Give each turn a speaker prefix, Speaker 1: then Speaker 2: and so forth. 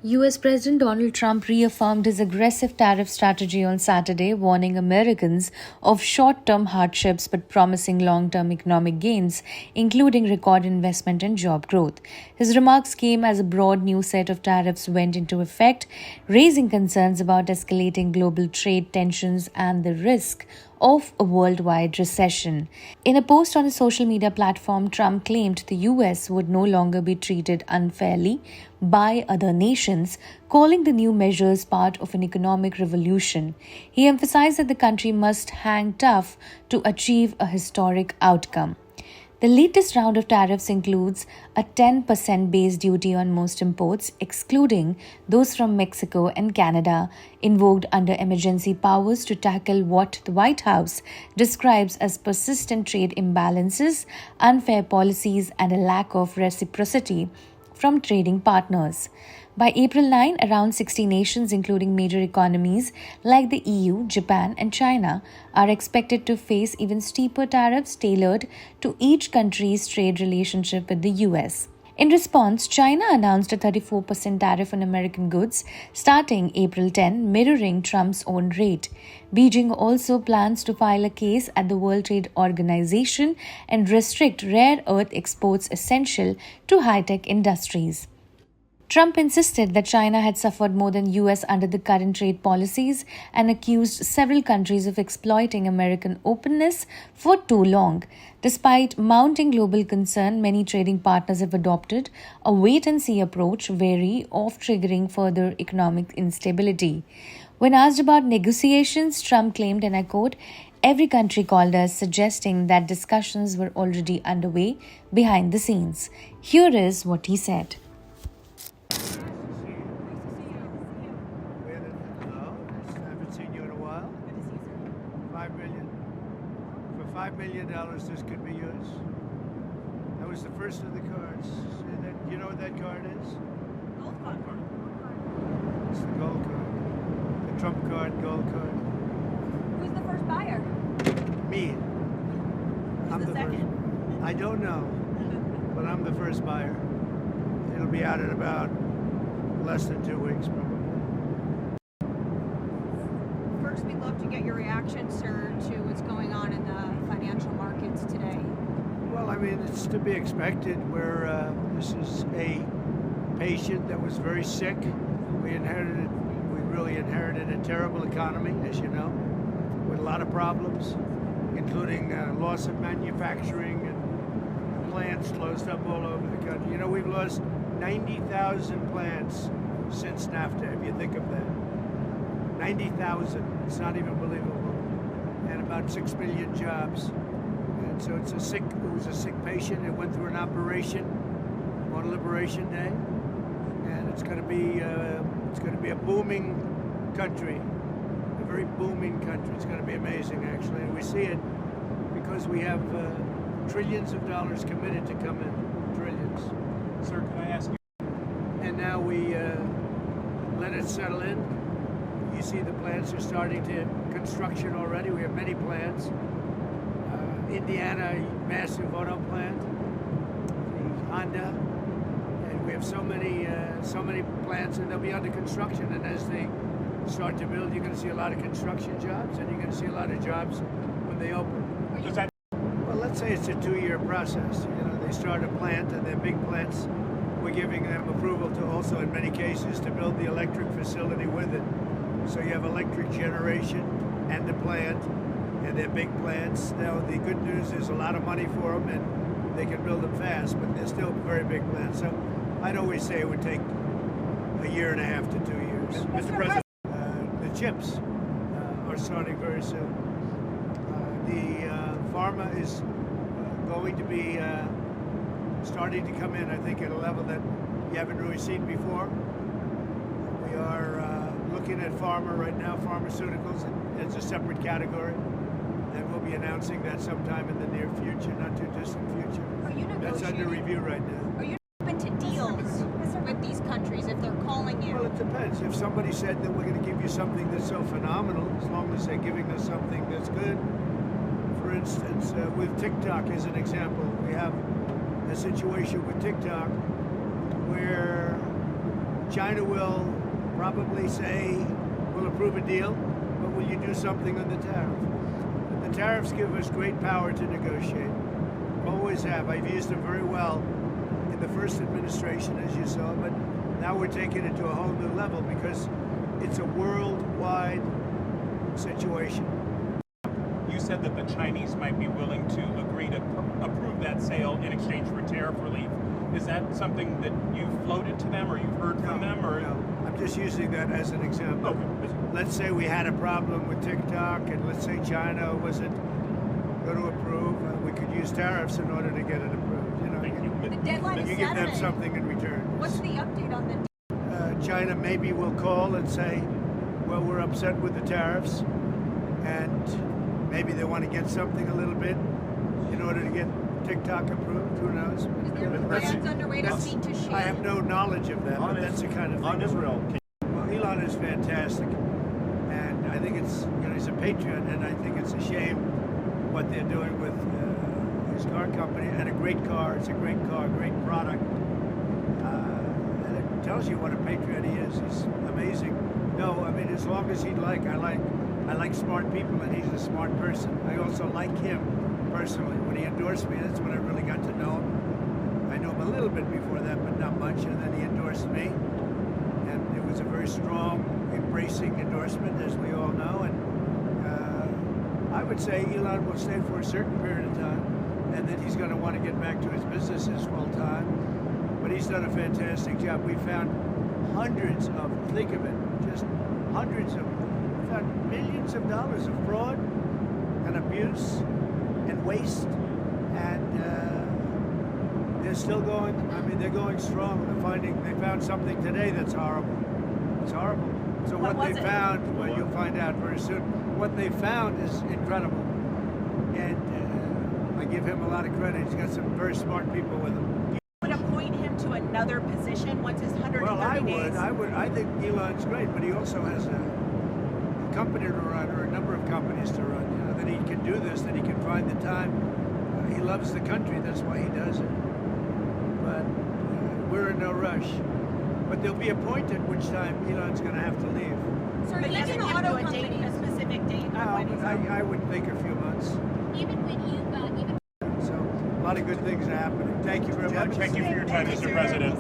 Speaker 1: US President Donald Trump reaffirmed his aggressive tariff strategy on Saturday, warning Americans of short term hardships but promising long term economic gains, including record investment and job growth. His remarks came as a broad new set of tariffs went into effect, raising concerns about escalating global trade tensions and the risk of a worldwide recession. In a post on his social media platform, Trump claimed the US would no longer be treated unfairly by other nations, calling the new measures part of an economic revolution. He emphasized that the country must hang tough to achieve a historic outcome. The latest round of tariffs includes a 10% base duty on most imports, excluding those from Mexico and Canada, invoked under emergency powers to tackle what the White House describes as persistent trade imbalances, unfair policies, and a lack of reciprocity from trading partners. By April 9, around 60 nations, including major economies like the EU, Japan, and China, are expected to face even steeper tariffs tailored to each country's trade relationship with the US. In response, China announced a 34% tariff on American goods starting April 10, mirroring Trump's own rate. Beijing also plans to file a case at the World Trade Organization and restrict rare earth exports essential to high-tech industries. Trump insisted that China had suffered more than US under the current trade policies and accused several countries of exploiting American openness for too long. Despite mounting global concern, many trading partners have adopted a wait-and-see approach, wary of triggering further economic instability. When asked about negotiations, Trump claimed, and I quote, "Every country called us, suggesting that discussions were already underway behind the scenes." Here is what he said.
Speaker 2: $5 million, this could be yours. That was the first of the cards. You know what that card is?
Speaker 3: Gold card.
Speaker 2: It's the gold card. The Trump card, gold card.
Speaker 3: Who's the first buyer?
Speaker 2: Me.
Speaker 3: Who's the second?
Speaker 2: First. I don't know, but I'm the first buyer. It'll be out in about less than 2 weeks, probably.
Speaker 3: First, we'd love to get your reaction, sir, to what's going on in the financial markets today.
Speaker 2: Well, I mean, it's to be expected. This is a patient that was very sick. We really inherited a terrible economy, as you know, with a lot of problems, including loss of manufacturing and plants closed up all over the country. You know, we've lost 90,000 plants since NAFTA, if you think of that. 90,000. It's not even believable. And about 6 million jobs. And so it was a sick patient. It went through an operation on Liberation Day. And it's going to be a booming country. A very booming country. It's going to be amazing, actually. And we see it because we have trillions of dollars committed to come in. Trillions.
Speaker 4: Sir, can I ask you?
Speaker 2: And now we let it settle in. You see the plants are starting to construction already. We have many plants. Indiana, massive auto plant. Honda, and we have so many plants, and they'll be under construction. And as they start to build, you're going to see a lot of construction jobs, and you're going to see a lot of jobs when they open. Well, let's say it's a 2-year process. You know, they start a plant, and they're big plants. We're giving them approval to also, in many cases, to build the electric facility with it. So you have electric generation and the plant, and they're big plants. Now, the good news is a lot of money for them, and they can build them fast, but they're still very big plants. So I'd always say it would take 1.5 years to 2 years.
Speaker 4: Mr. President.
Speaker 2: The chips are starting very soon. The pharma is going to be starting to come in, I think, at a level that you haven't really seen before. We are looking at pharma right now, pharmaceuticals, as a separate category, and we'll be announcing that sometime in the near future, not too distant future.
Speaker 3: Are you negotiating?
Speaker 2: That's under review right now.
Speaker 3: Are you open to deals with these countries if they're calling you?
Speaker 2: Well, it depends. If somebody said that we're going to give you something that's so phenomenal, as long as they're giving us something that's good. For instance, with TikTok as an example, we have a situation with TikTok where China will probably say, we'll approve a deal, but will you do something on the tariff? The tariffs give us great power to negotiate. Always have. I've used them very well in the first administration, as you saw, but now we're taking it to a whole new level because it's a worldwide situation.
Speaker 4: You said that the Chinese might be willing to agree to approve that sale in exchange for tariff relief. Is that something that you've floated to them or you've heard from them? Or
Speaker 2: no, I'm just using that as an example.
Speaker 4: Okay.
Speaker 2: Let's say we had a problem with TikTok, and let's say China wasn't going to approve. We could use tariffs in order to get it approved. You know,
Speaker 3: The deadline is
Speaker 2: you give them
Speaker 3: Saturday.
Speaker 2: something in return.
Speaker 3: What's the update on the?
Speaker 2: China maybe will call and say, well, we're upset with the tariffs, and maybe they want to get something a little bit in order to get TikTok approved. Who knows?
Speaker 3: Is there plans underway to speak to Xi?
Speaker 2: I have no knowledge of that, but that's the kind of thing.
Speaker 5: On Israel,
Speaker 2: Well, Elon is fantastic, and I think it's, you know, he's a patriot, and I think it's a shame what they're doing with his car company. And a great car. It's a great car, great product. And it tells you what a patriot he is. He's amazing. No, I mean, as long as he'd like, I like smart people, and he's a smart person. I also like him personally. When he endorsed me, that's when I really got to know him. I knew him a little bit before that, but not much, and then he endorsed me. And it was a very strong, embracing endorsement, as we all know. And I would say Elon will stay for a certain period of time, and then he's going to want to get back to his businesses full time. But he's done a fantastic job. We found hundreds of, think of it, just hundreds of, we found millions of dollars of fraud and abuse and waste. And they're still going, I mean, they're going strong. They found something today that's horrible. It's horrible. So what they found, well, you'll find out very soon. What they found is incredible. And I give him a lot of credit. He's got some very smart people with him.
Speaker 3: Would appoint him to another position once his 130 days?
Speaker 2: Well, I think Elon's great, but he also has a company to run, or a number of companies to run. You know, that he can do this, that he can find the time. He loves the country, that's why he does it. But we're in no rush. But there'll be a point at which time Elon's going to have to leave.
Speaker 3: Sir,
Speaker 6: But
Speaker 3: he's
Speaker 6: doesn't
Speaker 3: an
Speaker 6: give
Speaker 3: auto
Speaker 6: you a date,
Speaker 3: company.
Speaker 6: a specific date
Speaker 2: No,
Speaker 6: on when he's
Speaker 2: but I would think a few months.
Speaker 6: even when you
Speaker 2: So a lot of good things are happening. Thank you very much.
Speaker 4: thank you for your time, Mr. President.